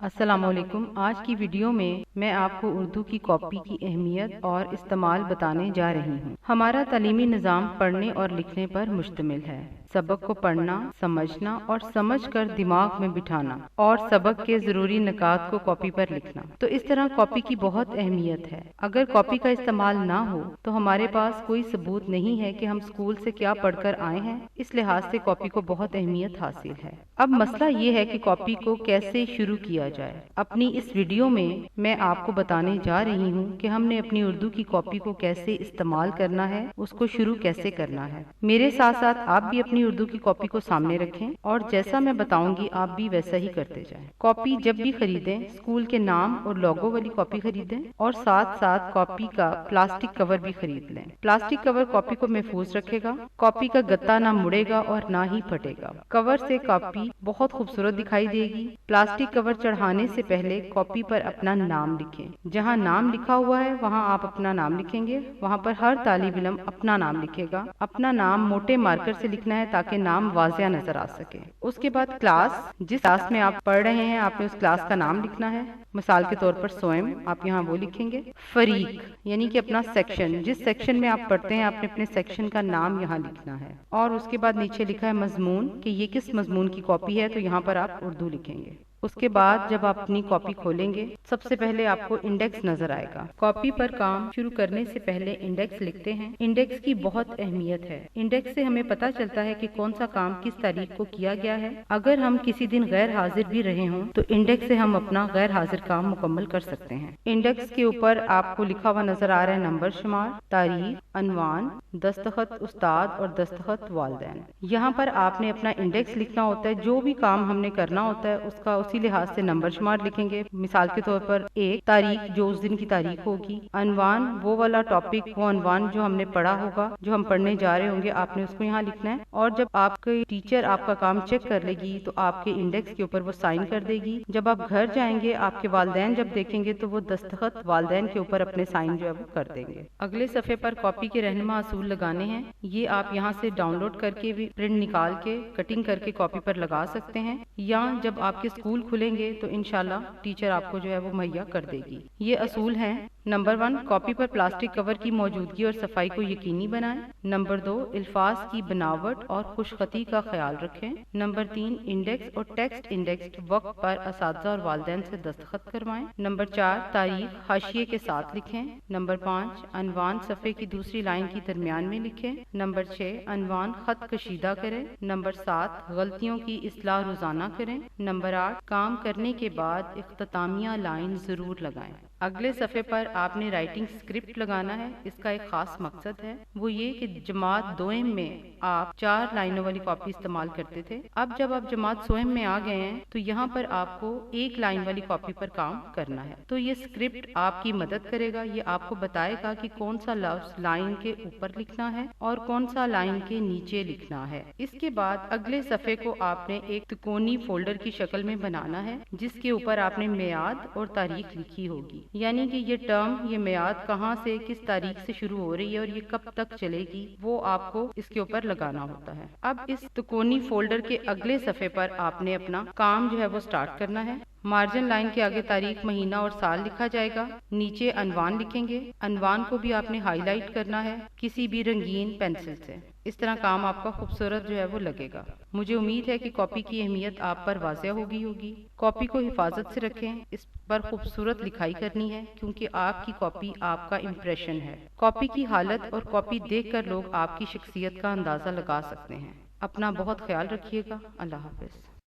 السلام علیکم۔ آج کی ویڈیو میں آپ کو اردو کی کاپی کی اہمیت اور استعمال بتانے جا رہی ہوں۔ ہمارا تعلیمی نظام پڑھنے اور لکھنے پر مشتمل ہے۔ سبق کو پڑھنا، سمجھنا اور سمجھ کر دماغ میں بٹھانا اور سبق کے ضروری نکات کو کاپی پر لکھنا۔ تو اس طرح کاپی کی بہت اہمیت ہے۔ اگر کاپی کا استعمال نہ ہو تو ہمارے پاس کوئی ثبوت نہیں ہے کہ ہم اسکول سے کیا پڑھ کر آئے ہیں۔ اس لحاظ سے کاپی کو بہت اہمیت حاصل ہے۔ اب مسئلہ یہ ہے کہ کاپی کو کیسے شروع کیا جائے۔ اپنی اس ویڈیو میں آپ کو بتانے جا رہی ہوں کہ ہم نے اپنی اردو کی کاپی کو کیسے استعمال کرنا ہے، اس کو شروع کیسے کرنا ہے۔ میرے ساتھ ساتھ آپ بھی اپنی اردو کی کاپی کو سامنے رکھیں اور جیسا میں بتاؤں گی آپ بھی ویسا ہی کرتے جائیں۔ کاپی جب بھی خریدیں، اسکول کے نام اور لوگو والی کاپی خریدیں اور ساتھ ساتھ کاپی کا پلاسٹک کور بھی خرید لیں۔ پلاسٹک کور کاپی کو محفوظ رکھے گا، کاپی کا گتا نہ مڑے گا اور نہ ہی پھٹے گا۔ کور سے کاپی بہت خوبصورت دکھائی دے گی۔ پلاسٹک کور چڑھانے سے پہلے کاپی پر اپنا نام لکھیں۔ جہاں نام لکھا ہوا ہے وہاں آپ اپنا نام لکھیں گے، وہاں پر ہر طالب علم اپنا نام لکھے گا۔ اپنا نام موٹے مارکر سے لکھنا ہے تاکہ نام واضح نظر آ سکے۔ اس کے بعد کلاس، جس کلاس میں آپ پڑھ رہے ہیں آپ نے اس کلاس کا نام لکھنا ہے۔ مثال کے طور پر سوئم، آپ یہاں وہ لکھیں گے۔ فریق یعنی کہ اپنا سیکشن، جس سیکشن میں آپ پڑھتے ہیں آپ نے اپنے سیکشن کا نام یہاں لکھنا ہے۔ اور اس کے بعد نیچے لکھا ہے مضمون، کہ یہ کس مضمون کی کاپی ہے، تو یہاں پر آپ اردو لکھیں گے۔ اس کے بعد جب آپ اپنی کاپی کھولیں گے سب سے پہلے آپ کو انڈیکس نظر آئے گا۔ کاپی پر کام شروع کرنے سے پہلے انڈیکس لکھتے ہیں۔ انڈیکس کی بہت اہمیت ہے۔ انڈیکس سے ہمیں پتہ چلتا ہے کہ کون سا کام کس تاریخ کو کیا گیا ہے۔ اگر ہم کسی دن غیر حاضر بھی رہے ہوں تو انڈیکس سے ہم اپنا غیر حاضر کام مکمل کر سکتے ہیں۔ انڈیکس کے اوپر آپ کو لکھا ہوا نظر آ رہا ہے نمبر شمار، تاریخ، عنوان، دستخط استاد اور دستخط والدین۔ یہاں پر آپ نے اپنا انڈیکس لکھنا ہوتا ہے۔ جو بھی کام ہم نے کرنا ہوتا ہے اس کا اسی لحاظ سے نمبر شمار لکھیں گے۔ مثال کے طور پر ایک تاریخ، جو اس دن کی تاریخ ہوگی۔ عنوان، وہ والا ٹاپک، وہ عنوان جو ہم نے پڑھا ہوگا، جو ہم پڑھنے جا رہے ہوں گے، آپ نے اس کو یہاں لکھنا ہے۔ اور جب آپ کی ٹیچر آپ کا کام چیک کر لے گی تو آپ کے انڈیکس کے اوپر وہ سائن کر دے گی۔ جب آپ گھر جائیں گے آپ کے والدین جب دیکھیں گے تو وہ دستخط والدین کے اوپر اپنے سائن جو ہے وہ کر دیں گے۔ اگلے صفحے پر کاپی کے رہنما اصول لگانے ہیں۔ یہ آپ یہاں سے ڈاؤن لوڈ کر کے بھی پرنٹ نکال کے کٹنگ کر کے کاپی پر لگا سکتے ہیں، یا جب آپ کے اسکول کھلیں گے تو انشاءاللہ ٹیچر آپ کو جو ہے وہ مہیا کر دے گی۔ یہ اصول ہیں: نمبر 1، کاپی پر پلاسٹک کور کی موجودگی اور صفائی کو یقینی بنائیں۔ نمبر 2، الفاظ کی بناوٹ اور خوش خطی کا خیال رکھیں۔ نمبر 3، انڈیکس اور ٹیکسٹ انڈیکس وقت پر اساتذہ اور والدین سے دستخط کروائیں۔ نمبر 4، تاریخ حاشیے کے ساتھ لکھیں۔ نمبر 5، عنوان صفحے کی دوسری لائن کی درمیان میں لکھیں۔ نمبر 6، عنوان خط کشیدہ کریں۔ نمبر 7، غلطیوں کی اصلاح روزانہ کریں۔ نمبر 8، کام کرنے کے بعد اختتامیہ لائن ضرور لگائیں۔ اگلے صفحے پر آپ نے رائٹنگ سکرپٹ لگانا ہے۔ اس کا ایک خاص مقصد ہے، وہ یہ کہ جماعت دوئم میں آپ 4 لائنوں والی کاپی استعمال کرتے تھے۔ اب جب آپ جماعت سوئم میں آ گئے ہیں تو یہاں پر آپ کو 1 لائن والی کاپی پر کام کرنا ہے۔ تو یہ سکرپٹ آپ کی مدد کرے گا، یہ آپ کو بتائے گا کہ کون سا لفظ لائن کے اوپر لکھنا ہے اور کون سا لائن کے نیچے لکھنا ہے۔ اس کے بعد اگلے صفحے کو آپ نے ایک تکونی فولڈر کی شکل میں بنانا ہے، جس کے اوپر آپ نے میعاد اور تاریخ لکھی ہوگی، یعنی کہ یہ ٹرم، یہ میعاد کہاں سے کس تاریخ سے شروع ہو رہی ہے اور یہ کب تک چلے گی، وہ آپ کو اس کے اوپر لگانا ہوتا ہے۔ اب اس تکونی فولڈر کے اگلے صفحے پر آپ نے اپنا کام جو ہے وہ سٹارٹ کرنا ہے۔ مارجن لائن کے آگے تاریخ، مہینہ اور سال لکھا جائے گا۔ نیچے عنوان لکھیں گے۔ عنوان کو بھی آپ نے ہائی لائٹ کرنا ہے کسی بھی رنگین پینسل سے۔ اس طرح کام آپ کا خوبصورت جو ہے وہ لگے گا۔ مجھے امید ہے کہ کاپی کی اہمیت آپ پر واضح ہوگی۔ کاپی کو حفاظت سے رکھیں، اس پر خوبصورت لکھائی کرنی ہے کیونکہ آپ کی کاپی آپ کا امپریشن ہے۔ کاپی کی حالت اور کاپی دیکھ کر لوگ آپ کی شخصیت کا اندازہ لگا سکتے ہیں۔ اپنا بہت خیال رکھیے گا۔ اللہ حافظ۔